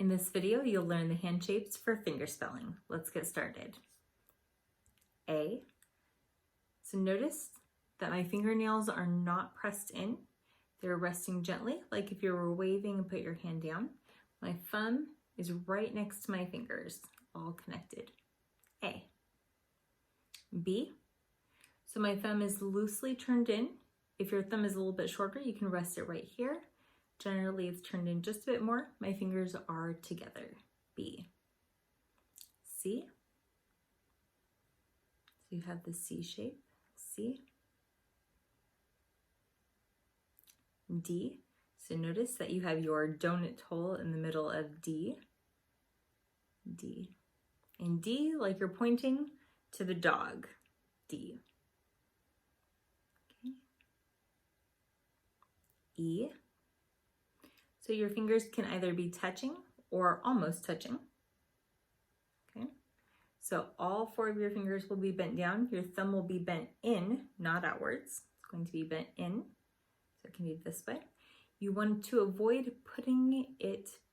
In this video, you'll learn the hand shapes for fingerspelling. Let's get started. A. So notice that my fingernails are not pressed in. They're resting gently, like if you were waving and put your hand down. My thumb is right next to my fingers, all connected. A. B. So my thumb is loosely turned in. If your thumb is a little bit shorter, you can rest it right here. Generally, it's turned in just a bit more. My fingers are together. B. C. So you have the C shape. C. D. So notice that you have your donut hole in the middle of D. D. And D, like you're pointing to the dog. D. Okay. E. So your fingers can either be touching or almost touching. Okay. So all four of your fingers will be bent down. Your thumb will be bent in, not outwards. It's going to be bent in. So it can be this way. You want to avoid putting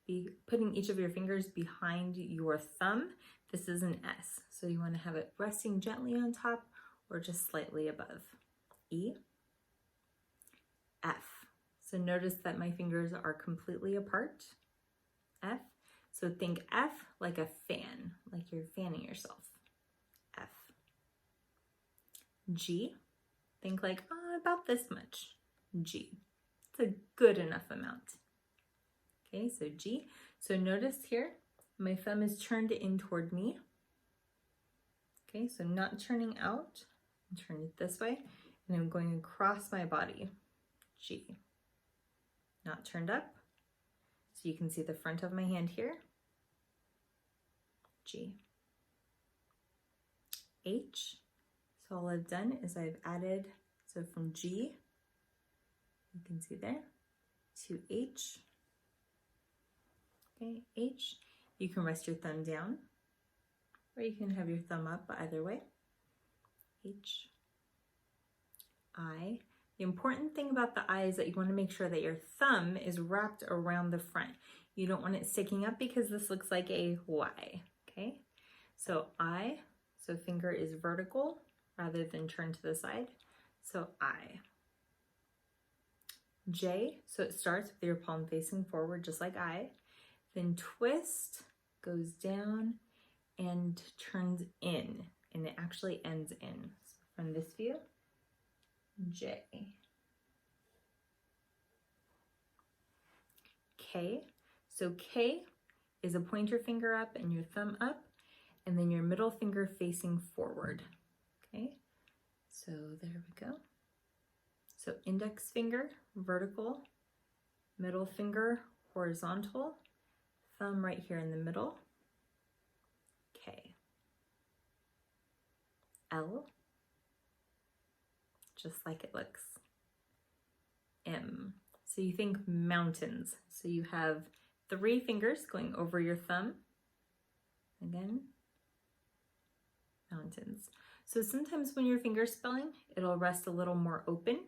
each of your fingers behind your thumb. This is an S. So you want to have it resting gently on top or just slightly above. E. F. So notice that my fingers are completely apart. F. So think F like a fan, like you're fanning yourself. F. G. Think like about this much. G. It's a good enough amount. Okay, so G. So notice here, my thumb is turned in toward me. Okay, so not turning out. I'm turning it this way, and I'm going across my body. G. Not turned up. So you can see the front of my hand here. G. H. So all I've done is I've added, so from G, you can see there, to H. Okay, H. You can rest your thumb down, or you can have your thumb up, either way. H. I. The important thing about the I is that you want to make sure that your thumb is wrapped around the front. You don't want it sticking up because this looks like a Y, okay? So I, so finger is vertical rather than turned to the side. So I. J, so it starts with your palm facing forward just like I. Then twist, goes down, and turns in. And it actually ends in. So from this view, J. K. So K is a pointer finger up and your thumb up, and then your middle finger facing forward. Okay, so there we go. So index finger, vertical, middle finger, horizontal, thumb right here in the middle. K. L. Just like it looks. M. So you think mountains. So you have 3 fingers going over your thumb. Again, mountains. So sometimes when you're fingerspelling, it'll rest a little more open.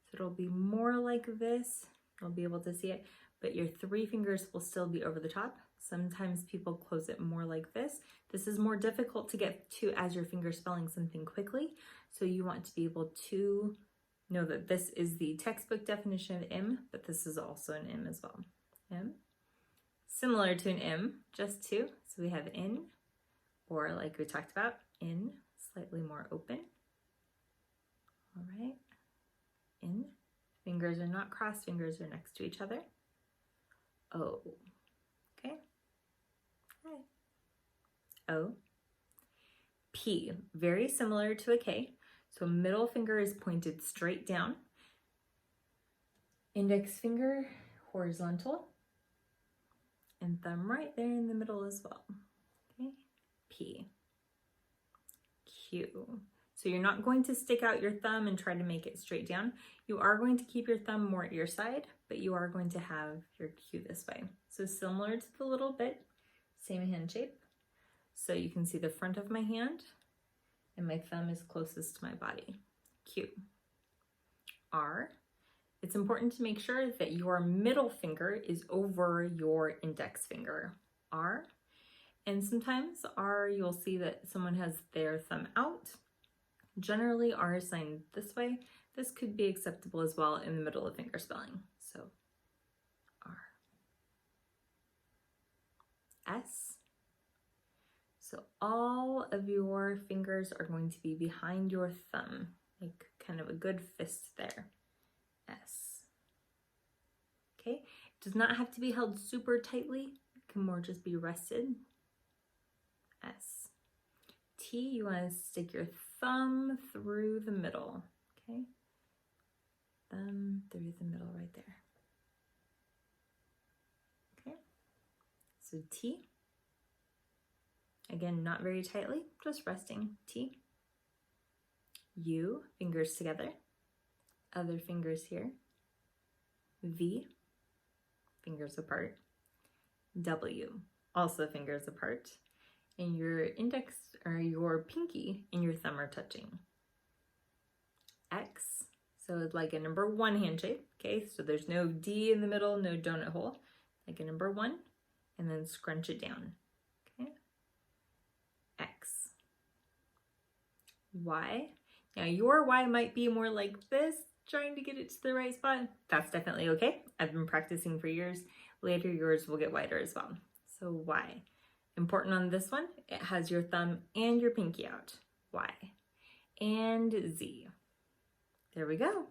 So it'll be more like this. You'll be able to see it, but your 3 fingers will still be over the top. Sometimes people close it more like this. This is more difficult to get to as you're fingerspelling something quickly. So you want to be able to know that this is the textbook definition of M, but this is also an M as well. M. Similar to an M, just 2. So we have in, or like we talked about, in, slightly more open. All right. In. Fingers are not crossed, fingers are next to each other. O. Okay. All right. O. P. Very similar to a K. So middle finger is pointed straight down. Index finger horizontal. And thumb right there in the middle as well. Okay. P. Q. So you're not going to stick out your thumb and try to make it straight down. You are going to keep your thumb more ear side, but you are going to have your Q this way. So similar to the little bit, same hand shape. So you can see the front of my hand and my thumb is closest to my body. Q. R. It's important to make sure that your middle finger is over your index finger, R. And sometimes R, you'll see that someone has their thumb out. Generally, R is signed this way. This could be acceptable as well in the middle of fingerspelling. So R. S. So all of your fingers are going to be behind your thumb, like kind of a good fist there. S. Okay, it does not have to be held super tightly. It can more just be rested. S. T, you want to stick your thumb through the middle, okay? Thumb through the middle right there. Okay, so T. Again, not very tightly, just resting. T. U, fingers together. Other fingers here. V, fingers apart. W, also fingers apart. And your index or your pinky and your thumb are touching. X, so it's like a number 1 handshake, okay? So there's no D in the middle, no donut hole, like a number 1, and then scrunch it down, okay? X. Y, now your Y might be more like this, trying to get it to the right spot. That's definitely okay. I've been practicing for years. Later, yours will get wider as well. So Y. Important on this one, it has your thumb and your pinky out. Y. And Z. There we go.